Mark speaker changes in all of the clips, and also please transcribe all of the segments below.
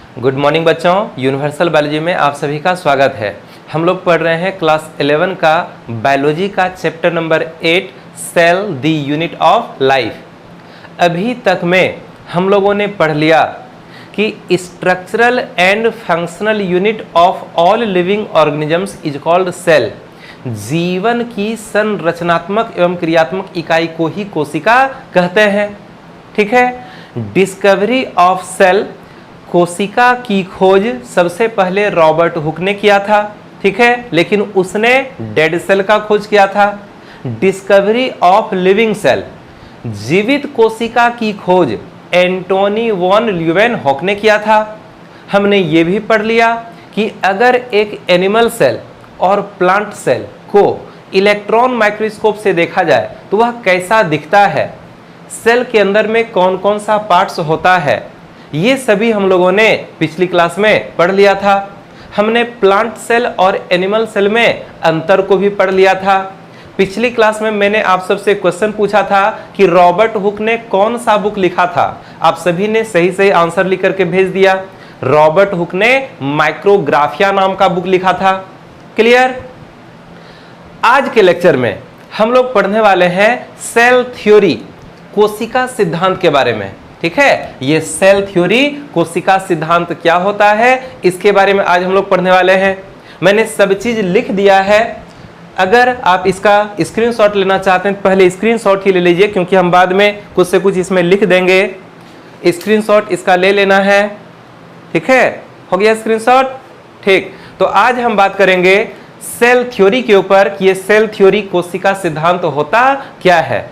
Speaker 1: Good morning बच्चों, universal biology में आप सभी का स्वागत है। हम लोग पढ़ रहे हैं क्लास 11 का बायोलॉजी का chapter number 8 cell the unit of life. अभी तक में हम लोगों ने पढ़ लिया कि structural and functional unit of all living organisms is called cell. जीवन की संरचनात्मक एवं क्रियात्मक इकाई को ही कोशिका कहते हैं। ठीक है, डिस्कवरी ऑफ सेल, कोशिका की खोज सबसे पहले रॉबर्ट हुक ने किया था। ठीक है, लेकिन उसने डेड सेल का खोज किया था। डिस्कवरी ऑफ लिविंग सेल, जीवित कोशिका की खोज एंटोनी वॉन ल्यूवेनहॉक ने किया था। हमने ये भी पढ़ लिया कि अगर एक एनिमल सेल और प्लांट सेल को इलेक्ट्रॉन माइक्रोस्कोप से देखा जाए तो वह कैसा दिखता है, सेल के अंदर में कौन कौन सा पार्ट्स होता है, ये सभी हम लोगों ने पिछली क्लास में पढ़ लिया था। हमने प्लांट सेल और एनिमल सेल में अंतर को भी पढ़ लिया था। पिछली क्लास में मैंने आप सबसे क्वेश्चन पूछा था कि रॉबर्ट हुक ने कौन सा बुक लिखा था। आप सभी ने सही सही आंसर लिख करके भेज दिया। रॉबर्ट हुक ने माइक्रोग्राफिया नाम का बुक लिखा था। क्लियर? आज के लेक्चर में हम लोग पढ़ने वाले हैं सेल थ्योरी, कोशिका सिद्धांत के बारे में। ठीक है, ये सेल थ्योरी, कोशिका सिद्धांत क्या होता है, इसके बारे में आज हम लोग पढ़ने वाले हैं। मैंने सब चीज लिख दिया है। अगर आप इसका स्क्रीनशॉट लेना चाहते हैं तो पहले स्क्रीनशॉट ही ले लीजिए, क्योंकि हम बाद में कुछ से कुछ इसमें लिख देंगे। स्क्रीनशॉट इसका ले लेना है। ठीक है, हो गया स्क्रीनशॉट? ठीक, तो आज हम बात करेंगे सेल थ्योरी के ऊपर कि ये सेल थ्योरी, कोशिका सिद्धांत होता क्या है।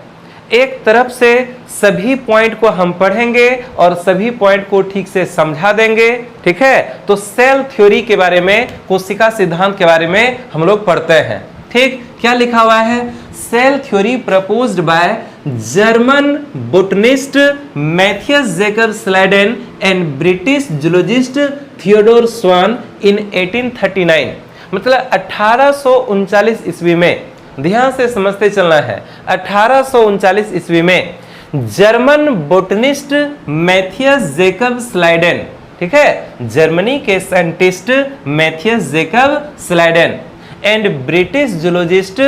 Speaker 1: एक तरफ से सभी पॉइंट को हम पढ़ेंगे और सभी पॉइंट को ठीक से समझा देंगे। ठीक है, तो सेल थ्योरी के बारे में, कोशिका सिद्धांत के बारे में हम लोग पढ़ते हैं। ठीक, क्या लिखा हुआ है? Cell theory proposed by German botanist Matthias Jacob Schleiden and British zoologist Theodor Schwann in 1839। मतलब 1839 ईस्वी में, ध्यान से समझते चलना है, 1839 ईस्वी में German botanist Matthias Jacob Schleiden, ठीक है, जर्मनी के scientist Matthias Jacob Schleiden and British zoologist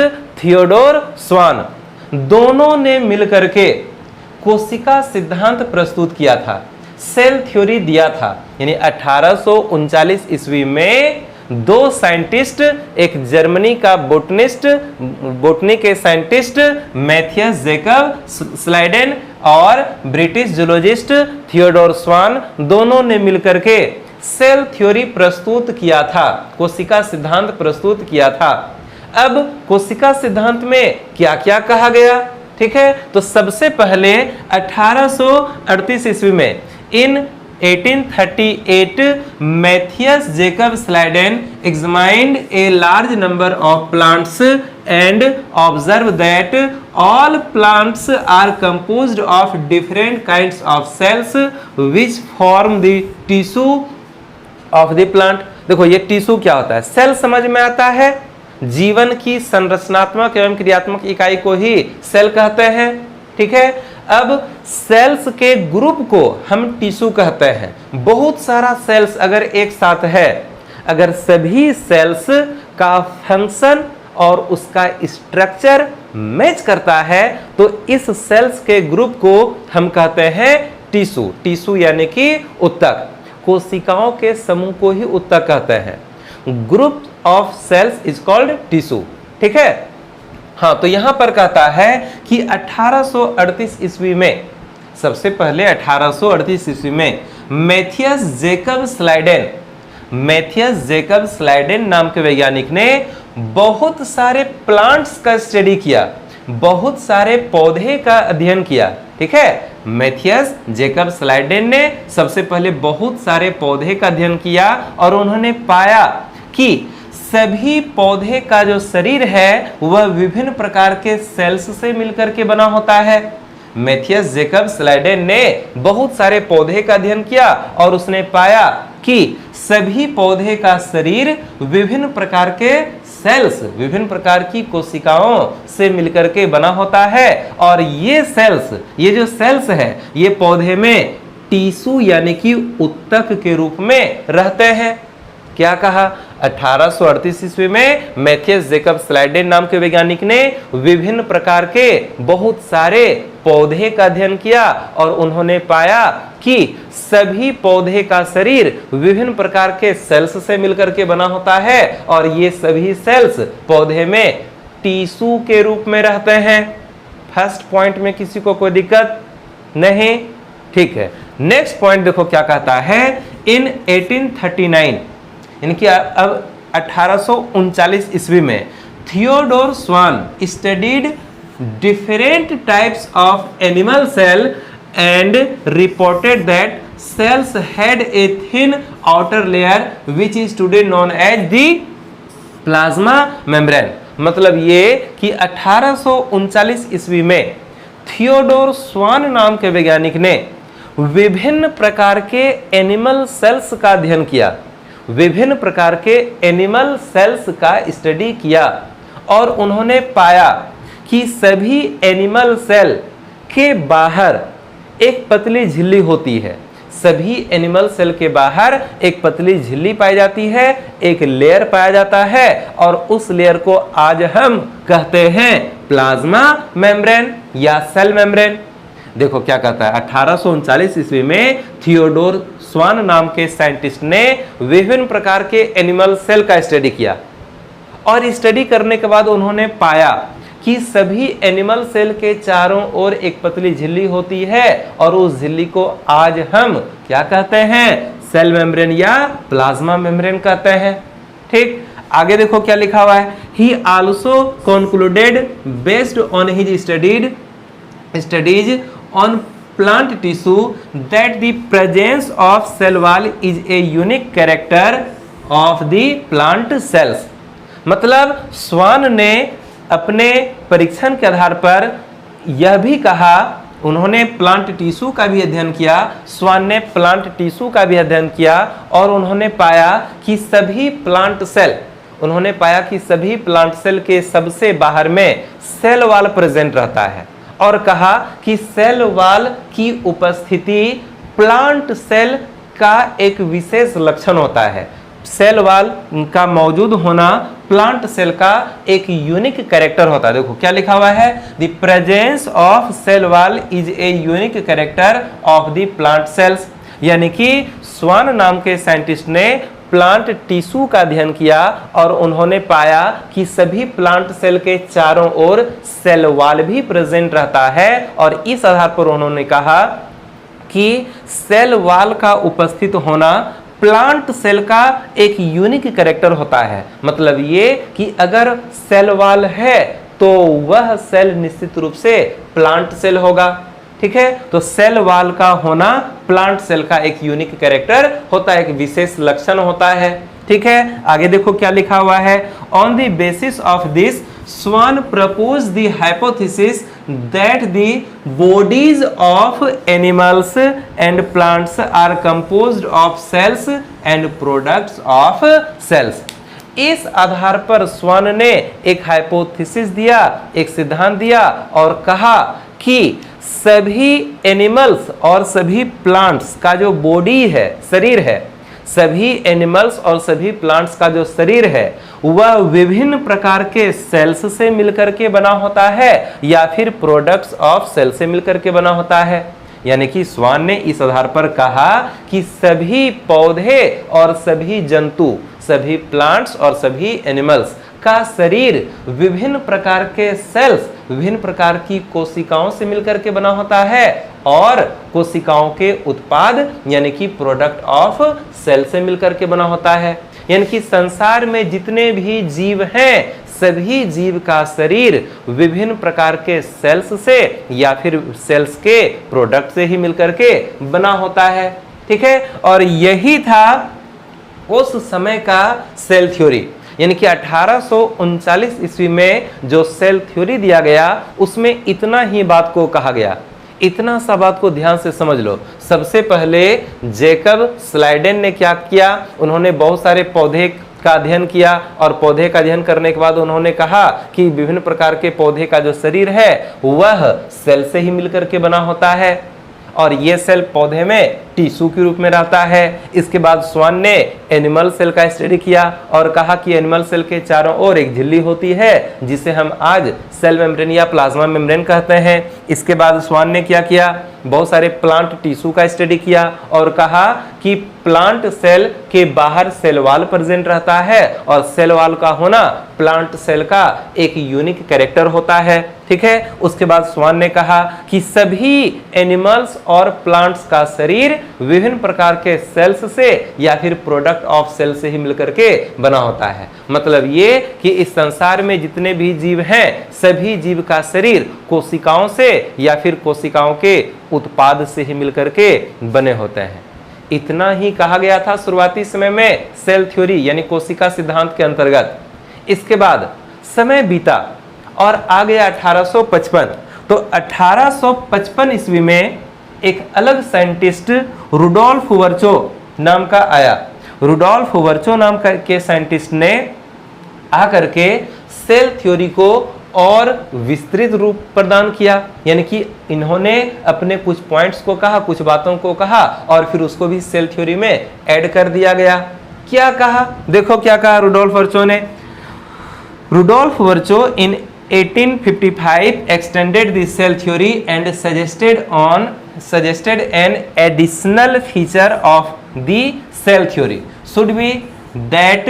Speaker 1: Theodor Schwann, दोनों ने मिलकर के कोशिका सिद्धांत प्रस्तुत किया था, सेल थ्योरी दिया था। यानी 1839 ईस्वी में दो साइंटिस्ट, एक जर्मनी का बोटनी के साइंटिस्ट मैथियस जैकब स्लाइडेन और ब्रिटिश जूलॉजिस्ट थियोडोर स्वान, दोनों ने मिलकर के सेल थ्योरी प्रस्तुत किया था, कोशिका सिद्धांत प्रस्तुत किया था। अब कोशिका सिद्धांत में क्या क्या कहा गया? ठीक है, तो सबसे पहले 1838 ईस्वी में in 1838 Matthias Jacob Schleiden examined a large number of plants and observed that all plants are composed of different kinds of cells which form the tissue of the plant। देखो ये टिश्यू क्या होता है, सेल समझ में आता है। जीवन की संरचनात्मक एवं क्रियात्मक इकाई को ही सेल कहते हैं। ठीक है, अब सेल्स के ग्रुप को हम टिश्यू कहते हैं। बहुत सारा सेल्स अगर एक साथ है, अगर सभी सेल्स का फंक्शन और उसका स्ट्रक्चर मैच करता है तो इस सेल्स के ग्रुप को हम कहते हैं टिश्यू। टिश्यू यानी कि उत्तक, कोशिकाओं के समूह को ही उत्तक कहते हैं। Group of cells is called tissue. ठीक है, हाँ, तो यहां पर कहता है कि 1838 ईस्वी में, सबसे पहले 1838 ईस्वी में मैथियस जैकब स्लाइडेन नाम के वैज्ञानिक ने बहुत सारे प्लांट्स का स्टडी किया, बहुत सारे पौधे का अध्ययन किया। ठीक है, मैथियस जैकब स्लाइडेन ने सबसे पहले बहुत सारे पौधे का अध्ययन किया और उन्होंने पाया कि सभी पौधे का जो शरीर है वह विभिन्न प्रकार के सेल्स से मिलकर के बना होता है। मैथियस जैकब स्लाइडेन ने बहुत सारे पौधे का अध्ययन किया और उसने पाया कि सभी पौधे का शरीर विभिन्न प्रकार के सेल्स, विभिन्न प्रकार की कोशिकाओं से मिलकर के बना होता है। और ये सेल्स, ये जो सेल्स है, ये पौधे में टिश्यू यानी कि उत्तक के रूप में रहते हैं। क्या कहा? 1838 ईस्वी में मैथियस जेकब स्लाइडेन नाम के वैज्ञानिक ने विभिन्न प्रकार के बहुत सारे पौधे का अध्ययन किया और उन्होंने पाया कि सभी पौधे का शरीर विभिन्न प्रकार के सेल्स से मिलकर के बना होता है और ये सभी सेल्स पौधे में टिश्यू के रूप में रहते हैं। फर्स्ट पॉइंट में किसी को कोई दिक्कत नहीं? ठीक है। नेक्स्ट पॉइंट देखो क्या कहता है। इन 1839 इनकी अब 1839 ईस्वी में Theodor Schwann studied different types of animal cell and reported that cells had a thin outer layer which is today known as the plasma membrane। मतलब ये कि 1839 ईस्वी में थियोडोर स्वान नाम के वैज्ञानिक ने विभिन्न प्रकार के एनिमल सेल्स का अध्ययन किया, विभिन्न प्रकार के एनिमल सेल्स का स्टडी किया और उन्होंने पाया कि सभी एनिमल सेल के बाहर एक पतली झिल्ली होती है। सभी एनिमल सेल के बाहर एक पतली झिल्ली पाई जाती है, एक लेयर पाया जाता है और उस लेयर को आज हम कहते हैं प्लाज्मा मेम्ब्रेन या सेल मेम्ब्रेन। देखो क्या कहता है। 1839 ईस्वी में थियोडोर स्वान नाम के साइंटिस्ट ने विभिन्न प्रकार के एनिमल सेल का स्टडी किया और स्टडी करने के बाद उन्होंने पाया कि सभी एनिमल सेल के चारों ओर एक पतली झिल्ली होती है और उस झिल्ली को आज हम क्या कहते हैं? सेल मेम्ब्रेन या प्लाज्मा मेम्ब्रेन कहते हैं। ठीक, आगे देखो क्या लिखा हुआ है। ही also concluded based on his studies on plant tissue that the presence of cell wall is a unique character of the plant cells। मतलब स्वान ने अपने परीक्षण के आधार पर यह भी कहा, उन्होंने प्लांट टिश्यू का भी अध्ययन किया, स्वान ने प्लांट टिश्यू का भी अध्ययन किया और उन्होंने पाया कि सभी प्लांट सेल के सबसे बाहर में सेल वॉल प्रेजेंट रहता है और कहा कि सेल वॉल की उपस्थिति प्लांट सेल का एक विशेष लक्षण होता है। सेल वॉल का मौजूद होना प्लांट सेल का एक यूनिक कैरेक्टर होता है। देखो क्या लिखा हुआ है। The presence of cell wall is a unique character of the plant cells. यानी कि स्वान नाम के साइंटिस्ट ने प्लांट टिश्यू का अध्ययन किया और उन्होंने पाया कि सभी प्लांट सेल के चारों ओर सेल वॉल भी प्रेजेंट रहता है और इस आधार पर उन्होंने कहा कि सेल वॉल का उपस्थित होना प्लांट सेल का एक यूनिक कैरेक्टर होता है। मतलब ये कि अगर सेल वॉल है तो वह सेल निश्चित रूप से प्लांट सेल होगा। ठीक है, तो सेल वॉल का होना प्लांट सेल का एक यूनिक कैरेक्टर होता है, एक विशेष लक्षण होता है। ठीक है, आगे देखो क्या लिखा हुआ है। On the basis of this Schwann propose the hypothesis that the bodies of animals and plants are composed of cells and products of cells. इस आधार पर स्वान ने एक हाइपोथेसिस दिया, एक सिद्धांत दिया और कहा कि सभी एनिमल्स और सभी प्लांट्स का जो बॉडी है, शरीर है, सभी एनिमल्स और सभी प्लांट्स का जो शरीर है वह विभिन्न प्रकार के सेल्स से मिलकर के बना होता है या फिर प्रोडक्ट्स ऑफ सेल से मिलकर के बना होता है। यानी कि स्वान ने इस आधार पर कहा कि सभी पौधे और सभी जंतु, सभी प्लांट्स और सभी एनिमल्स का शरीर विभिन्न प्रकार के सेल्स, विभिन्न प्रकार की कोशिकाओं से मिलकर के बना होता है और कोशिकाओं के उत्पाद यानी कि प्रोडक्ट ऑफ सेल से मिलकर के बना होता है। यानी कि संसार में जितने भी जीव हैं सभी जीव का शरीर विभिन्न प्रकार के सेल्स से या फिर सेल्स के प्रोडक्ट से ही मिलकर के बना होता है। ठीक है, और यही था उस समय का सेल थ्योरी। यानी कि 1839 ईस्वी में जो सेल थ्योरी दिया गया उसमें इतना ही बात को कहा गया। इतना सा बात को ध्यान से समझ लो। सबसे पहले जेकब स्लाइडेन ने क्या किया, उन्होंने बहुत सारे पौधे का अध्ययन किया और पौधे का अध्ययन करने के बाद उन्होंने कहा कि विभिन्न प्रकार के पौधे का जो शरीर है वह सेल से ही मिलकर के बना होता है और ये सेल पौधे में टिश्यू के रूप में रहता है। इसके बाद स्वान ने एनिमल सेल का स्टडी किया और कहा कि एनिमल सेल के चारों ओर एक झिल्ली होती है जिसे हम आज सेल मेम्ब्रेन या प्लाज्मा मेम्ब्रेन कहते हैं। इसके बाद स्वान ने क्या किया, बहुत सारे प्लांट टिश्यू का स्टडी किया और कहा कि प्लांट सेल के बाहर सेल वॉल प्रेजेंट रहता है और सेल वॉल का होना प्लांट सेल का एक यूनिक कैरेक्टर होता है। ठीक है, उसके बाद स्वान ने कहा कि सभी एनिमल्स और प्लांट्स का शरीर विभिन्न प्रकार के सेल्स से या फिर प्रोडक्ट ऑफ सेल से ही मिलकर के बना होता है। मतलब ये कि इस संसार में जितने भी जीव हैं सभी जीव का शरीर कोशिकाओं से या फिर कोशिकाओं के उत्पाद से ही मिलकर के बने होते हैं। इतना ही कहा गया था शुरुआती समय में सेल थ्योरी यानी कोशिका सिद्धांत के अंतर्गत। इसके बाद समय बीता और आ गया 1855। तो 1855 ईस्वी में एक अलग साइंटिस्ट रुडोल्फ वर्चो नाम का आया। रुडोल्फ वर्चो नाम के साइंटिस्ट ने आकर के सेल थ्योरी को और विस्तृत रूप प्रदान किया, यानी कि इन्होंने अपने कुछ पॉइंट्स को कहा, कुछ बातों को कहा और फिर उसको भी सेल थ्योरी में ऐड कर दिया गया। क्या कहा, देखो क्या कहा रुडोल्फ वर्चो ने। Rudolf Virchow in 1855 extended the cell theory and suggested an additional feature of the cell theory should be that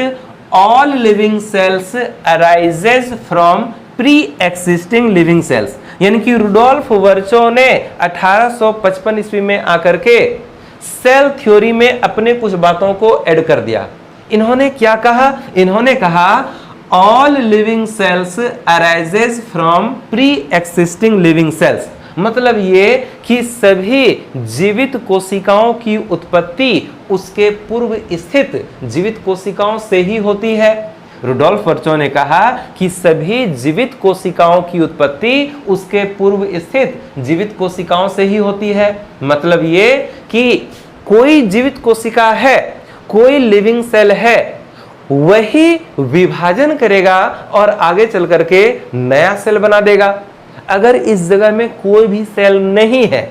Speaker 1: all living cells arises from pre-existing living cells। यानी कि रुडोल्फ वर्चो ने 1855 ईस्वी में आकर के cell theory में अपने कुछ बातों को ऐड कर दिया। इन्होंने क्या कहा, इन्होंने कहा all living cells arises from pre-existing living cells। मतलब ये कि सभी जीवित कोशिकाओं की उत्पत्ति उसके पूर्व स्थित जीवित कोशिकाओं से ही होती है। रुडोल्फ वर्चो ने कहा कि सभी जीवित कोशिकाओं की उत्पत्ति उसके पूर्व स्थित जीवित कोशिकाओं से ही होती है। मतलब ये कि कोई जीवित कोशिका है, कोई लिविंग सेल है, वही विभाजन करेगा और आगे चल करके नया सेल बना देगा। अगर इस जगह में कोई भी सेल नहीं है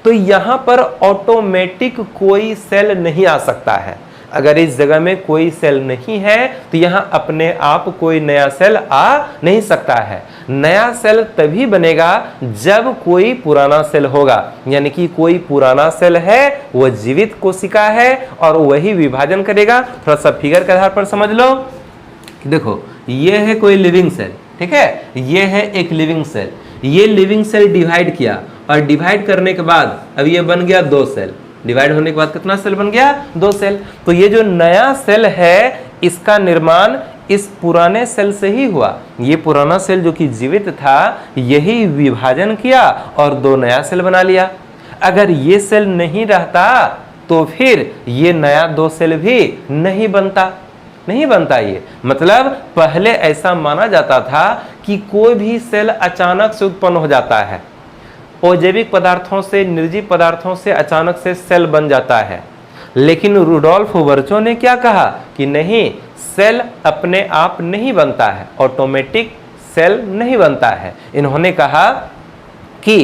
Speaker 1: तो यहां पर ऑटोमेटिक कोई सेल नहीं आ सकता है। अगर इस जगह में कोई सेल नहीं है तो यहां अपने आप कोई नया सेल आ नहीं सकता है। नया सेल तभी बनेगा जब कोई पुराना सेल होगा, यानी कि कोई पुराना सेल है, वह जीवित कोशिका है और वही विभाजन करेगा। थोड़ा सा फिगर के आधार पर समझ लो। देखो ये है कोई लिविंग सेल, ठीक है, ये है एक लिविंग सेल। ये लिविंग सेल डिवाइड किया और डिवाइड करने के बाद अब ये बन गया 2 सेल। डिवाइड होने के बाद कितना सेल बन गया, 2 सेल। तो ये जो नया सेल है इसका निर्माण इस पुराने सेल से ही हुआ। ये पुराना सेल जो कि जीवित था यही विभाजन किया और 2 नया सेल बना लिया। अगर ये सेल नहीं रहता तो फिर ये नया 2 सेल भी नहीं बनता ये। मतलब पहले ऐसा माना जाता था कि कोई भी सेल अचानक से उत्पन्न हो जाता है, अजैविक पदार्थों से, निर्जीव पदार्थों से अचानक से सेल बन जाता है। लेकिन रुडोल्फ वर्चो ने क्या कहा कि नहीं, सेल अपने आप नहीं बनता है, ऑटोमेटिक सेल नहीं बनता है। इन्होंने कहा कि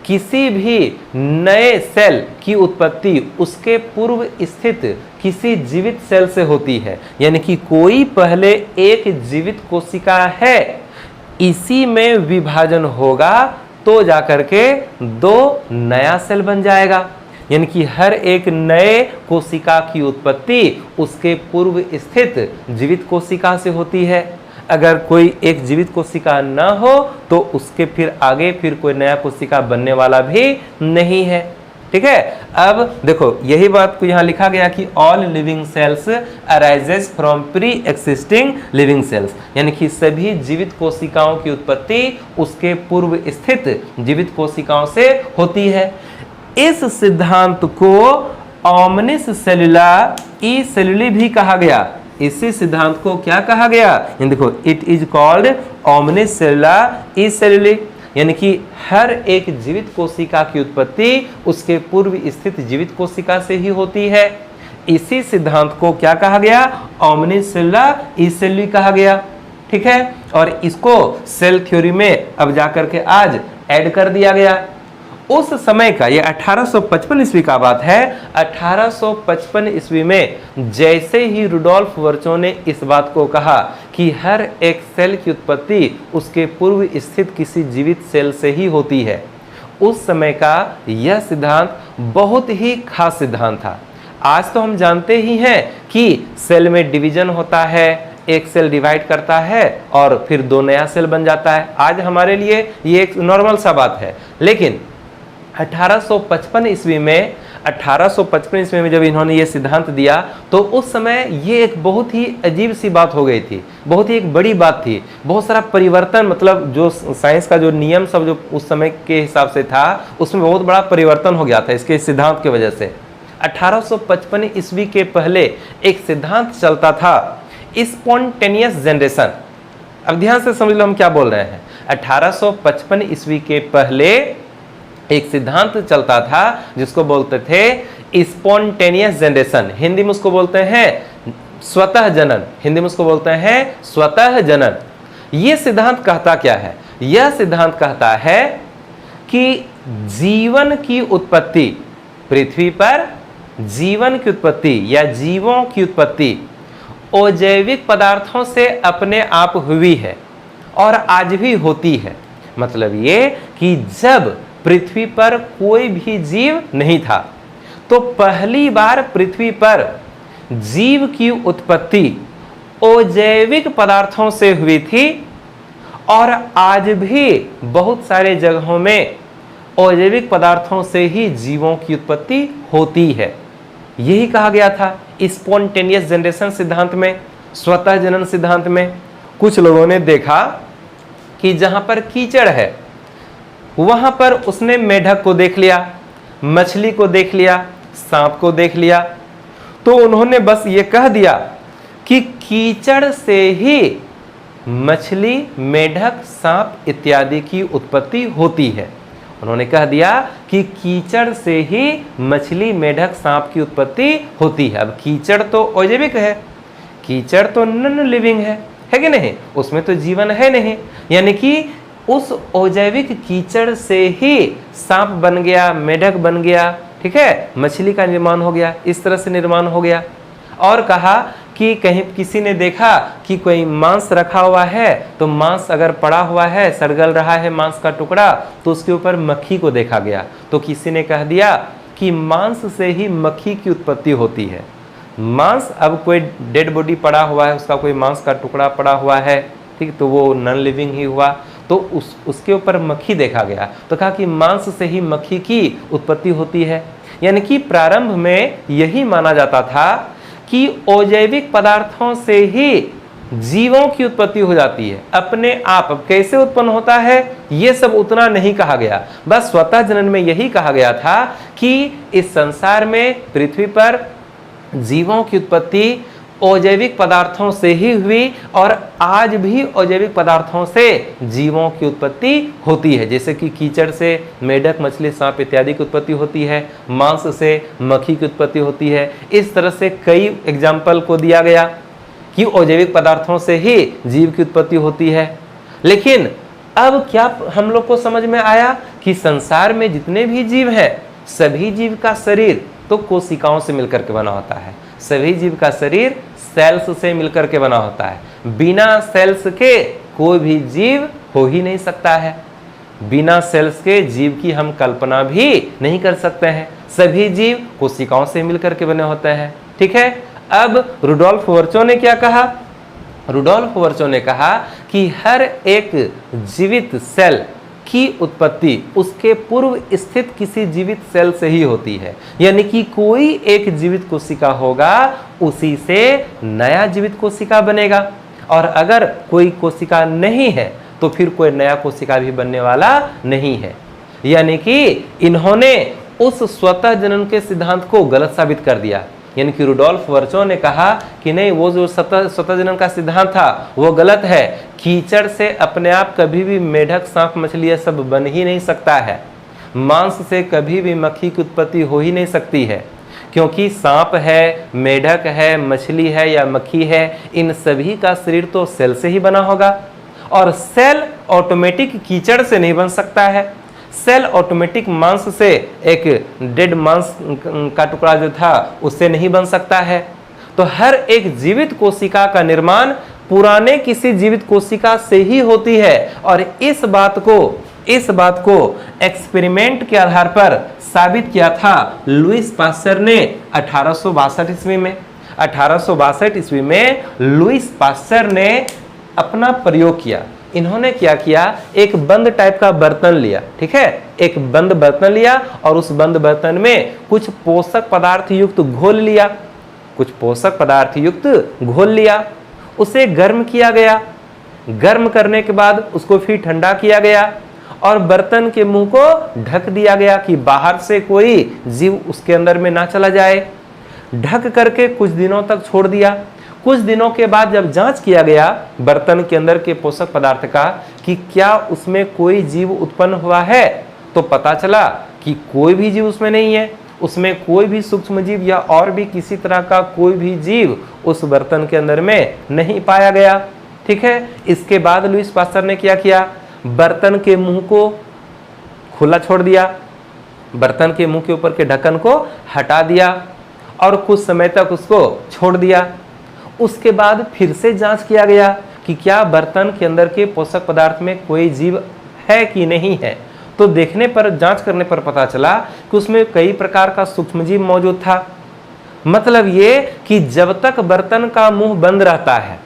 Speaker 1: किसी भी नए सेल की उत्पत्ति उसके पूर्व स्थित किसी जीवित सेल से होती है। यानी कि कोई पहले एक जीवित कोशिका है, इसी में विभाजन होगा तो जाकर के 2 नया सेल बन जाएगा। यानी कि हर एक नए कोशिका की उत्पत्ति उसके पूर्व स्थित जीवित कोशिका से होती है। अगर कोई एक जीवित कोशिका न हो तो उसके फिर आगे फिर कोई नया कोशिका बनने वाला भी नहीं है। ठीक है, अब देखो यही बात को यहाँ लिखा गया कि all living cells arises from pre existing living cells. यानी कि सभी जीवित कोशिकाओं की उत्पत्ति उसके पूर्व स्थित जीवित कोशिकाओं से होती है। इस सिद्धांत को ओमनिस सेलुला ई सेलुली भी कहा गया। इसी सिद्धांत को क्या कहा गया, देखो इट इज कॉल्ड ओमनिस सेलुला ई सेलुली। यानी कि हर एक जीवित कोशिका की उत्पत्ति उसके पूर्व स्थित जीवित कोशिका से ही होती है। इसी सिद्धांत को क्या कहा गया, ओमनिस सेलुला ई सेलुली कहा गया। ठीक है, और इसको सेल थ्योरी में अब जाकर के आज ऐड कर दिया गया। उस समय का, ये 1855 ईस्वी का बात है, 1855 ईस्वी में जैसे ही रुडोल्फ वर्चो ने इस बात को कहा कि हर एक सेल की उत्पत्ति उसके पूर्व स्थित किसी जीवित सेल से ही होती है, उस समय का यह सिद्धांत बहुत ही खास सिद्धांत था। आज तो हम जानते ही हैं कि सेल में डिवीजन होता है, एक सेल डिवाइड करता है और फिर दो नया सेल बन जाता है। आज हमारे लिए ये एक नॉर्मल सा बात है, लेकिन 1855 ईस्वी में जब इन्होंने ये सिद्धांत दिया तो उस समय ये एक बहुत ही अजीब सी बात हो गई थी, बहुत ही एक बड़ी बात थी। बहुत सारा परिवर्तन, मतलब जो साइंस का जो नियम सब जो उस समय के हिसाब से था उसमें बहुत बड़ा परिवर्तन हो गया था इसके सिद्धांत की वजह से। 1855 ईस्वी के पहले एक सिद्धांत चलता था, स्पॉन्टेनियस जनरेशन। अब ध्यान से समझ लो हम क्या बोल रहे हैं। 1855 ईस्वी के पहले एक सिद्धांत चलता था जिसको बोलते थे स्पॉन्टेनियस जनरेशन, हिंदी में उसको बोलते हैं स्वतः जनन, हिंदी में उसको बोलते हैं स्वतः जनन। यह सिद्धांत कहता क्या है? यह सिद्धांत कहता है कि जीवन की उत्पत्ति, पृथ्वी पर जीवन की उत्पत्ति या जीवों की उत्पत्ति अजैविक पदार्थों से अपने आप हुई है और आज भी होती है। मतलब ये कि जब पृथ्वी पर कोई भी जीव नहीं था तो पहली बार पृथ्वी पर जीव की उत्पत्ति अजैविक पदार्थों से हुई थी और आज भी बहुत सारे जगहों में अजैविक पदार्थों से ही जीवों की उत्पत्ति होती है। यही कहा गया था स्पॉन्टेनियस जनरेशन सिद्धांत में, स्वतः जनन सिद्धांत में। कुछ लोगों ने देखा कि जहां पर कीचड़ है वहां पर उसने मेढक को देख लिया, मछली को देख लिया, सांप को देख लिया, तो उन्होंने बस ये कह दिया कि कीचड़ से ही मछली, मेढक, सांप इत्यादि की उत्पत्ति होती है। उन्होंने कह दिया कि कीचड़ से ही मछली, मेढक, सांप की उत्पत्ति होती है। अब कीचड़ तो अजैविक है, कीचड़ तो नॉन लिविंग है कि नहीं? उसमें तो जीवन है नहीं, यानी कि उस अजैविक कीचड़ से ही सांप बन गया, मेढक बन गया, ठीक है, मछली का निर्माण हो गया, इस तरह से निर्माण हो गया। और कहा कि कहीं किसी ने देखा कि कोई मांस रखा हुआ है तो मांस अगर पड़ा हुआ है, सड़गल रहा है मांस का टुकड़ा, तो उसके ऊपर मक्खी को देखा गया, तो किसी ने कह दिया कि मांस से ही मक्खी की उत्पत्ति होती है। मांस, अब कोई डेड बॉडी पड़ा हुआ है, उसका कोई मांस का टुकड़ा पड़ा हुआ है, ठीक, तो वो नॉन लिविंग ही हुआ, तो उसके ऊपर मक्खी देखा गया, तो कहा कि मांस से ही मक्खी की उत्पत्ति होती है। यानी कि प्रारंभ में यही माना जाता था कि अजैविक पदार्थों से ही जीवों की उत्पत्ति हो जाती है अपने आप। अब कैसे उत्पन्न होता है ये सब उतना नहीं कहा गया, बस स्वतः जनन में यही कहा गया था कि इस संसार में, पृथ्वी पर जीवों की उत्पत्ति अजैविक पदार्थों से ही हुई और आज भी अजैविक पदार्थों से जीवों की उत्पत्ति होती है। जैसे कि कीचड़ से मेढक, मछली, सांप इत्यादि की उत्पत्ति होती है, मांस से मक्खी की उत्पत्ति होती है। इस तरह से कई एग्जाम्पल को दिया गया कि अजैविक पदार्थों से ही जीव की उत्पत्ति होती है। लेकिन अब क्या हम लोग को समझ में आया कि संसार में जितने भी जीव हैं, सभी जीव का शरीर तो कोशिकाओं से मिलकर के बना होता है, सभी जीव का शरीर सेल्स से मिलकर के बना होता है। बिना सेल्स के कोई भी जीव हो ही नहीं सकता है, बिना सेल्स के जीव की हम कल्पना भी नहीं कर सकते हैं। सभी जीव कोशिकाओं से मिलकर के बने होते हैं, ठीक है। अब रुडोल्फ वर्चो ने क्या कहा? रुडोल्फ वर्चो ने कहा कि हर एक जीवित सेल की उत्पत्ति उसके पूर्व स्थित किसी जीवित सेल से ही होती है। यानी कि कोई एक जीवित कोशिका होगा, उसी से नया जीवित कोशिका बनेगा, और अगर कोई कोशिका नहीं है तो फिर कोई नया कोशिका भी बनने वाला नहीं है। यानी कि इन्होंने उस स्वतः जनन के सिद्धांत को गलत साबित कर दिया। यानी कि रुडोल्फ वर्चो ने कहा कि नहीं, वो जो स्वतः जनन का सिद्धांत था वो गलत है। कीचड़ से अपने आप कभी भी मेढक, सांप, मछली ये सब बन ही नहीं सकता है। मांस से कभी भी मक्खी की उत्पत्ति हो ही नहीं सकती है, क्योंकि सांप है, मेढक है, मछली है या मक्खी है, इन सभी का शरीर तो सेल से ही बना होगा, और सेल ऑटोमेटिक कीचड़ से नहीं बन सकता है। सेल ऑटोमेटिक मांस से एक डेड मांस का टुकड़ा जो था उससे नहीं बन सकता है। तो हर एक जीवित कोशिका का निर्माण पुराने किसी जीवित कोशिका से ही होती है। और इस बात को एक्सपेरिमेंट के आधार पर साबित किया था लुईस पास्चर ने 1862 ईस्वी में। 1862 ईस्वी में लुईस पास्चर ने अपना प्रयोग किया। इन्होंने क्या किया, एक बंद टाइप का बर्तन लिया, ठीक है, एक बंद बर्तन लिया और उस बंद बर्तन में कुछ पोषक पदार्थ युक्त घोल लिया, उसे गर्म किया गया। गर्म करने के बाद उसको फिर ठंडा किया गया और बर्तन के मुंह को ढक दिया गया कि बाहर से कोई जीव उसके अंदर में ना चला जाए। ढक करके कुछ दिनों तक छोड़ दिया। कुछ दिनों के बाद जब जांच किया गया बर्तन के अंदर के पोषक पदार्थ का कि क्या उसमें कोई जीव उत्पन्न हुआ है, तो पता चला कि कोई भी जीव उसमें नहीं है। उसमें कोई भी सूक्ष्म जीव या और भी किसी तरह का कोई भी जीव उस बर्तन के अंदर में नहीं पाया गया, ठीक है। इसके बाद लुईस पास्चर ने क्या किया, बर्तन के मुंह को खुला छोड़ दिया, बर्तन के मुंह के ऊपर के ढक्कन को हटा दिया और कुछ समय तक उसको छोड़ दिया। उसके बाद फिर से जांच किया गया कि क्या बर्तन के अंदर के पोषक पदार्थ में कोई जीव है कि नहीं है। तो देखने पर, जांच करने पर पता चला कि उसमें कई प्रकार का सूक्ष्मजीव मौजूद था। मतलब ये कि जब तक बर्तन का मुंह बंद रहता है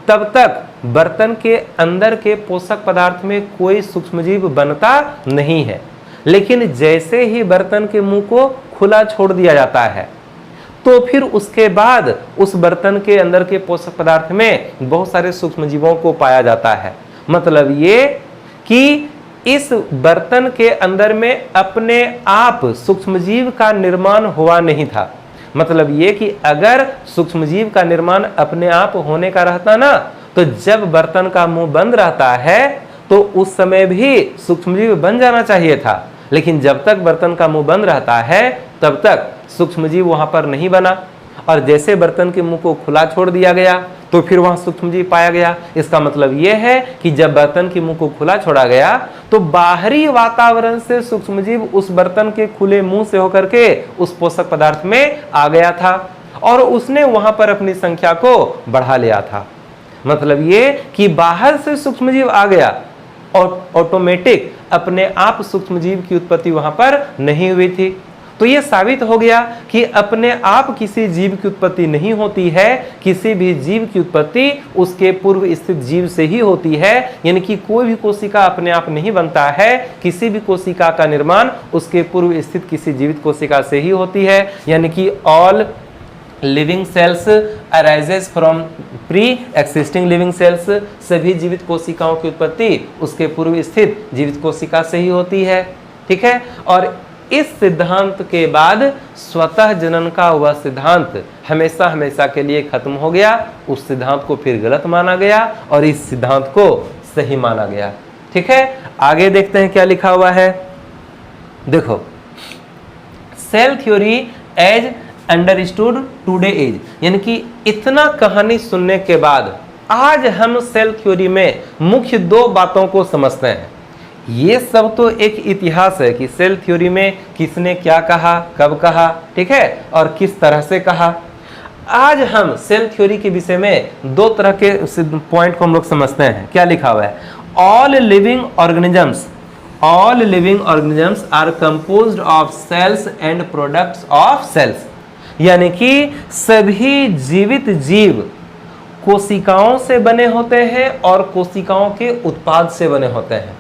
Speaker 1: तब तक बर्तन के अंदर के पोषक पदार्थ में कोई सूक्ष्मजीव बनता नहीं है। लेकिन जैसे ही बर्तन के मुंह को खुला छोड़ दिया जाता है तो फिर उसके बाद उस बर्तन के अंदर के पोषक पदार्थ में बहुत सारे सूक्ष्मजीवों को पाया जाता है। मतलब ये कि इस बर्तन के अंदर में अपने आप सूक्ष्मजीव का निर्माण हुआ नहीं था। मतलब ये कि अगर सूक्ष्मजीव का निर्माण अपने आप होने का रहता ना, तो जब बर्तन का मुंह बंद रहता है तो उस समय भी सूक्ष्मजीव बन जाना चाहिए था। लेकिन जब तक बर्तन का मुंह बंद रहता है तब तक सूक्ष्मजीव वहां पर नहीं बना। और जैसे बर्तन के मुंह को खुला छोड़ दिया गया तो फिर वहां सूक्ष्मजीव पाया गया। इसका मतलब यह है कि जब बर्तन के मुंह को खुला छोड़ा गया तो बाहरी वातावरण से सूक्ष्मजीव उस बर्तन के खुले मुंह से होकर के उस पोषक पदार्थ में आ गया था और उसने वहां पर अपनी संख्या को बढ़ा लिया था। मतलब ये कि बाहर से सूक्ष्मजीव आ गया और ऑटोमेटिक अपने आप सूक्ष्मजीव की उत्पत्ति वहां पर नहीं हुई थी। तो यह साबित हो गया कि अपने आप किसी जीव की उत्पत्ति नहीं होती है, किसी भी जीव की उत्पत्ति उसके पूर्व स्थित जीव से ही होती है। यानी कि कोई भी कोशिका अपने आप नहीं बनता है, किसी भी कोशिका का निर्माण उसके पूर्व स्थित किसी जीवित कोशिका से ही होती है। यानी कि all living cells arises from pre existing living cells, सभी जीवित कोशिकाओं की उत्पत्ति उसके पूर्व स्थित जीवित कोशिका से ही होती है, ठीक है। और इस सिद्धांत के बाद स्वतः जनन का वह सिद्धांत हमेशा हमेशा के लिए खत्म हो गया। उस सिद्धांत को फिर गलत माना गया और इस सिद्धांत को सही माना गया, ठीक है। आगे देखते हैं क्या लिखा हुआ है। देखो, cell theory as understood today as, यानी कि इतना कहानी सुनने के बाद आज हम सेल थ्योरी में मुख्य दो बातों को समझते हैं। ये सब तो एक इतिहास है कि सेल थ्योरी में किसने क्या कहा, कब कहा, ठीक है, और किस तरह से कहा। आज हम सेल थ्योरी के विषय में दो तरह के पॉइंट को हम लोग समझते हैं। क्या लिखा हुआ है, all living organisms are composed of cells and products of cells, यानी कि सभी जीवित जीव कोशिकाओं से बने होते हैं और कोशिकाओं के उत्पाद से बने होते हैं।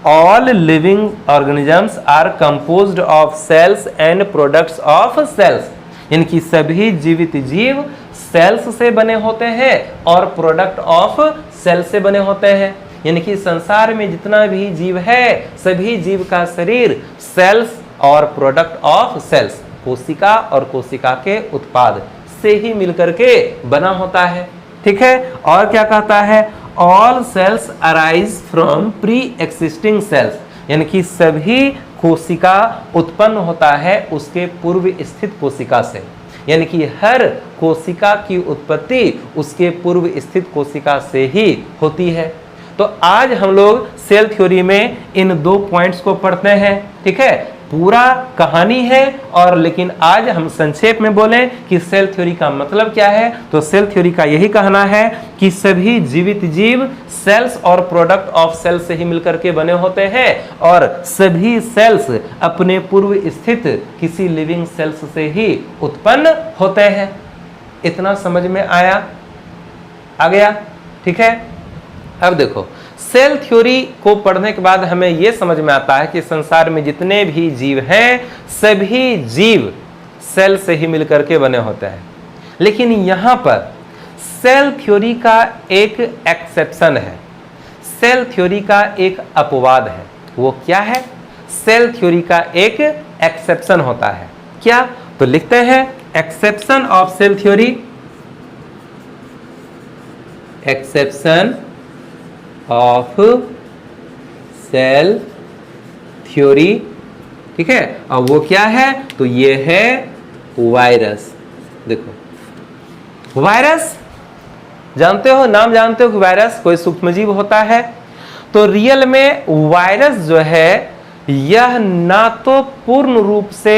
Speaker 1: All living organisms are composed of cells and products of cells, यानी कि सभी जीवित जीव सेल्स से बने होते हैं और प्रोडक्ट ऑफ सेल से बने होते हैं। यानी कि संसार में जितना भी जीव है सभी जीव का शरीर सेल्स और प्रोडक्ट ऑफ सेल्स, कोशिका और कोशिका के उत्पाद से ही मिलकर के बना होता है, ठीक है। और क्या कहता है, all cells arise from pre existing cells, यानी कि सभी कोशिका उत्पन्न होता है उसके पूर्व स्थित कोशिका से। यानी कि हर कोशिका की उत्पत्ति उसके पूर्व स्थित कोशिका से ही होती है। तो आज हम लोग सेल थ्योरी में इन 2 पॉइंट्स को पढ़ते हैं, ठीक है। पूरा कहानी है और लेकिन आज हम संक्षेप में बोलें कि सेल थ्योरी का मतलब क्या है, तो सेल थ्योरी का यही कहना है कि सभी जीवित जीव सेल्स और प्रोडक्ट ऑफ सेल से ही मिलकर के बने होते हैं और सभी सेल्स अपने पूर्व स्थित किसी लिविंग सेल्स से ही उत्पन्न होते हैं। इतना समझ में आ गया, ठीक है। अब देखो, सेल थ्योरी को पढ़ने के बाद हमें यह समझ में आता है कि संसार में जितने भी जीव हैं सभी जीव सेल से ही मिलकर के बने होते हैं। लेकिन यहां पर सेल थ्योरी का एक एक्सेप्शन है, सेल थ्योरी का एक अपवाद है। वो क्या है? सेल थ्योरी का एक एक्सेप्शन होता है। क्या? तो लिखते हैं exception of cell theory, exception of cell theory, ठीक है। और वो क्या है? तो ये है वायरस। देखो, वायरस जानते हो, नाम जानते हो कि वायरस कोई सूक्ष्मजीव होता है। तो रियल में वायरस जो है यह ना तो पूर्ण रूप से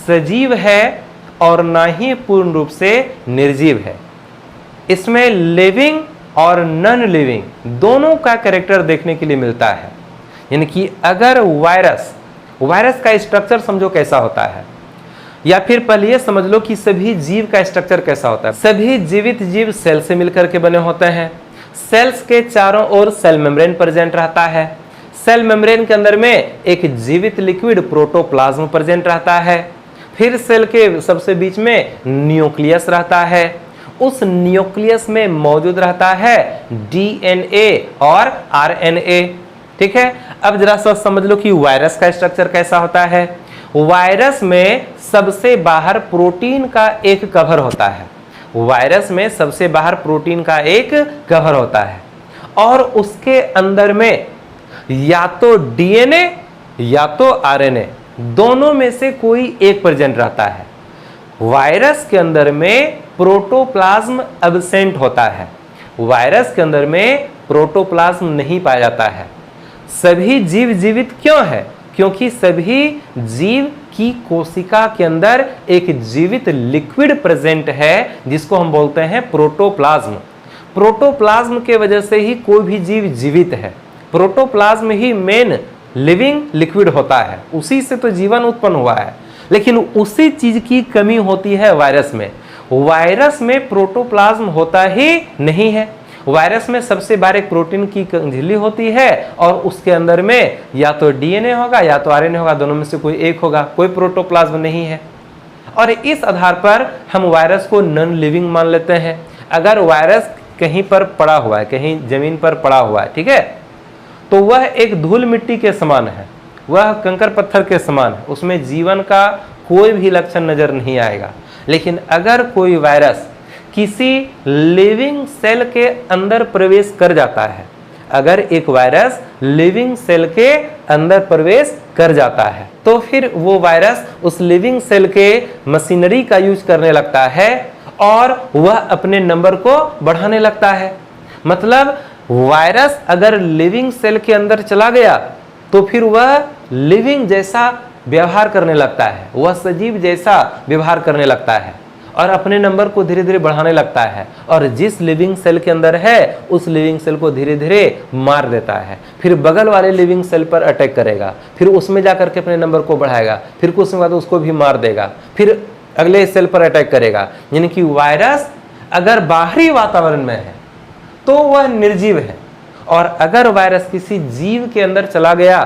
Speaker 1: सजीव है और ना ही पूर्ण रूप से निर्जीव है। इसमें लिविंग और नॉन लिविंग दोनों का कैरेक्टर देखने के लिए मिलता है। यानी कि अगर वायरस का स्ट्रक्चर समझो कैसा होता है, या फिर पहले ये समझ लो कि सभी जीव का स्ट्रक्चर कैसा होता है। सभी जीवित जीव सेल से मिलकर के बने होते हैं। सेल्स के चारों ओर सेल मेम्ब्रेन प्रेजेंट रहता है। सेल मेम्ब्रेन के अंदर में एक जीवित लिक्विड प्रोटोप्लाज्म प्रेजेंट रहता है। फिर सेल के सबसे बीच में न्यूक्लियस रहता है। उस न्यूक्लियस में मौजूद रहता है डीएनए और आरएनए, ठीक है। अब जरा सा समझ लो कि वायरस का स्ट्रक्चर कैसा होता है। वायरस में सबसे बाहर प्रोटीन का एक कवर होता है। वायरस में सबसे बाहर प्रोटीन का एक कवर होता है और उसके अंदर में या तो डीएनए या तो आरएनए, दोनों में से कोई एक प्रेजेंट रहता है। वायरस के अंदर में प्रोटोप्लाज्म एब्सेंट होता है। वायरस के अंदर में प्रोटोप्लाज्म नहीं पाया जाता है। सभी जीव जीवित क्यों है? क्योंकि सभी जीव की कोशिका के अंदर एक जीवित लिक्विड प्रेजेंट है जिसको हम बोलते हैं प्रोटोप्लाज्म। प्रोटोप्लाज्म के वजह से ही कोई भी जीव जीवित है। प्रोटोप्लाज्म ही मेन लिविंग लिक्विड होता है, उसी से तो जीवन उत्पन्न हुआ है। लेकिन उसी चीज की कमी होती है वायरस में। वायरस में प्रोटोप्लाज्म होता ही नहीं है। वायरस में सबसे बाहर एक प्रोटीन की झिल्ली होती है और उसके अंदर में या तो डीएनए होगा या तो आरएनए होगा, दोनों में से कोई एक होगा, कोई प्रोटोप्लाज्म नहीं है। और इस आधार पर हम वायरस को नॉन लिविंग मान लेते हैं। अगर वायरस कहीं पर पड़ा हुआ है, कहीं जमीन पर पड़ा हुआ है, ठीक है, तो वह एक धूल मिट्टी के समान है, वह कंकर पत्थर के समान है, उसमें जीवन का कोई भी लक्षण नजर नहीं आएगा। लेकिन अगर कोई वायरस किसी लिविंग सेल के अंदर प्रवेश कर जाता है, अगर एक वायरस लिविंग सेल के अंदर प्रवेश कर जाता है, तो फिर वो वायरस उस लिविंग सेल के मशीनरी का यूज करने लगता है और वह अपने नंबर को बढ़ाने लगता है। मतलब वायरस अगर लिविंग सेल के अंदर चला गया तो फिर वह लिविंग जैसा व्यवहार करने लगता है, वह सजीव जैसा व्यवहार करने लगता है और अपने नंबर को धीरे धीरे बढ़ाने लगता है और जिस लिविंग सेल के अंदर है उस लिविंग सेल को धीरे धीरे मार देता है। फिर बगल वाले लिविंग सेल पर अटैक करेगा, फिर उसमें जाकर के अपने नंबर को बढ़ाएगा, फिर कुछ समय बाद उसको भी मार देगा, फिर अगले सेल पर अटैक करेगा। यानी कि वायरस अगर बाहरी वातावरण में है तो वह निर्जीव है और अगर वायरस किसी जीव के अंदर चला गया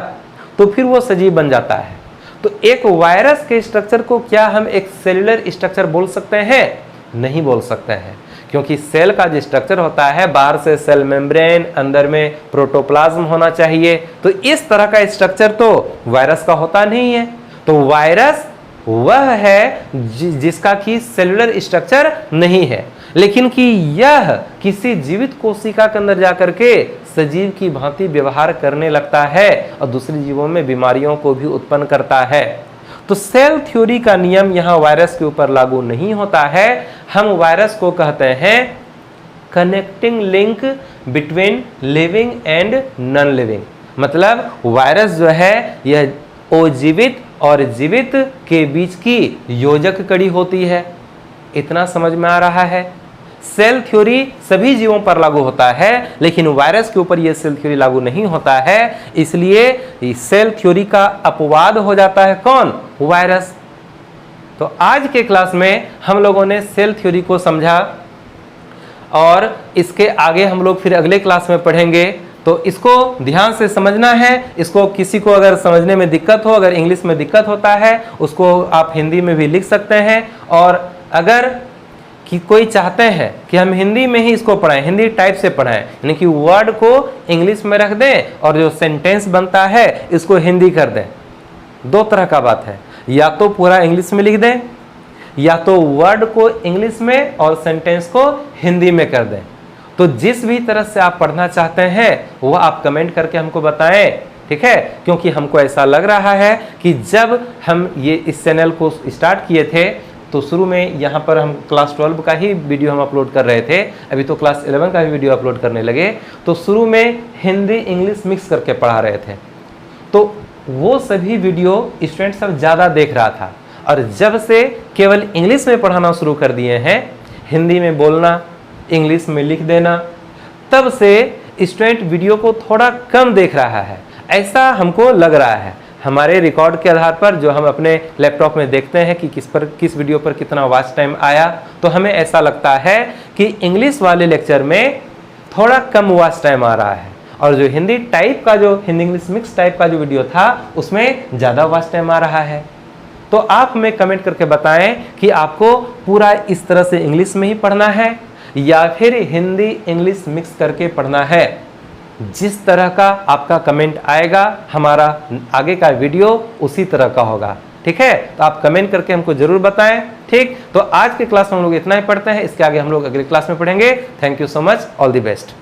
Speaker 1: तो फिर वो सजीव बन जाता है। तो एक वायरस के स्ट्रक्चर को क्या हम एक सेलुलर स्ट्रक्चर बोल सकते हैं? नहीं बोल सकते हैं, क्योंकि सेल का जो स्ट्रक्चर होता है बाहर से सेल मेम्ब्रेन, अंदर में प्रोटोप्लाज्म होना चाहिए। तो इस तरह का स्ट्रक्चर तो वायरस का होता नहीं है। तो वायरस वह है जिसका कि सेलुलर स्ट्रक्चर नहीं है, लेकिन कि यह किसी जीवित कोशिका के अंदर जाकर के सजीव की भांति व्यवहार करने लगता है और दूसरे जीवों में बीमारियों को भी उत्पन्न करता है। तो सेल थ्योरी का नियम यहाँ वायरस के ऊपर लागू नहीं होता है। हम वायरस को कहते हैं connecting link between living and non living. मतलब वायरस जो है यह अजीवित और जीवित के बीच की योजक कड़ी होती है। इतना समझ में आ रहा है। सेल थ्योरी सभी जीवों पर लागू होता है, लेकिन वायरस के ऊपर यह सेल थ्योरी लागू नहीं होता है, इसलिए सेल थ्योरी का अपवाद हो जाता है कौन? वायरस। तो आज के क्लास में हम लोगों ने सेल थ्योरी को समझा और इसके आगे हम लोग फिर अगले क्लास में पढ़ेंगे। तो इसको ध्यान से समझना है। इसको किसी को अगर समझने में दिक्कत हो, अगर इंग्लिश में दिक्कत होता है, उसको आप हिंदी में भी लिख सकते हैं। और अगर कि कोई चाहते हैं कि हम हिंदी में ही इसको पढ़ाएं, हिंदी टाइप से पढ़ाएं, यानी कि वर्ड को इंग्लिश में रख दें और जो सेंटेंस बनता है इसको हिंदी कर दें। दो तरह का बात है, या तो पूरा इंग्लिश में लिख दें या तो वर्ड को इंग्लिश में और सेंटेंस को हिंदी में कर दें। तो जिस भी तरह से आप पढ़ना चाहते हैं वो आप कमेंट करके हमको बताएं, ठीक है? क्योंकि हमको ऐसा लग रहा है कि जब हम ये इस चैनल को स्टार्ट किए थे तो शुरू में यहाँ पर हम क्लास 12 का ही वीडियो हम अपलोड कर रहे थे, अभी तो क्लास 11 का भी वीडियो अपलोड करने लगे। तो शुरू में हिंदी इंग्लिश मिक्स करके पढ़ा रहे थे, तो वो सभी वीडियो स्टूडेंट सब ज़्यादा देख रहा था। और जब से केवल इंग्लिश में पढ़ाना शुरू कर दिए हैं, हिंदी में बोलना, इंग्लिश में लिख देना, तब से स्टूडेंट वीडियो को थोड़ा कम देख रहा है, ऐसा हमको लग रहा है। हमारे रिकॉर्ड के आधार पर जो हम अपने लैपटॉप में देखते हैं कि किस वीडियो पर कितना वॉच टाइम आया, तो हमें ऐसा लगता है कि इंग्लिश वाले लेक्चर में थोड़ा कम वॉच टाइम आ रहा है और जो हिंदी टाइप का, जो हिंदी इंग्लिश मिक्स टाइप का जो वीडियो था उसमें ज़्यादा वॉच टाइम आ रहा है। तो आप हमें कमेंट करके बताएं कि आपको पूरा इस तरह से इंग्लिश में ही पढ़ना है या फिर हिंदी इंग्लिश मिक्स करके पढ़ना है। जिस तरह का आपका कमेंट आएगा हमारा आगे का वीडियो उसी तरह का होगा, ठीक है? तो आप कमेंट करके हमको जरूर बताएं, ठीक? तो आज के क्लास में हम लोग इतना ही पढ़ते हैं, इसके आगे हम लोग अगले क्लास में पढ़ेंगे। Thank you so much, all the best.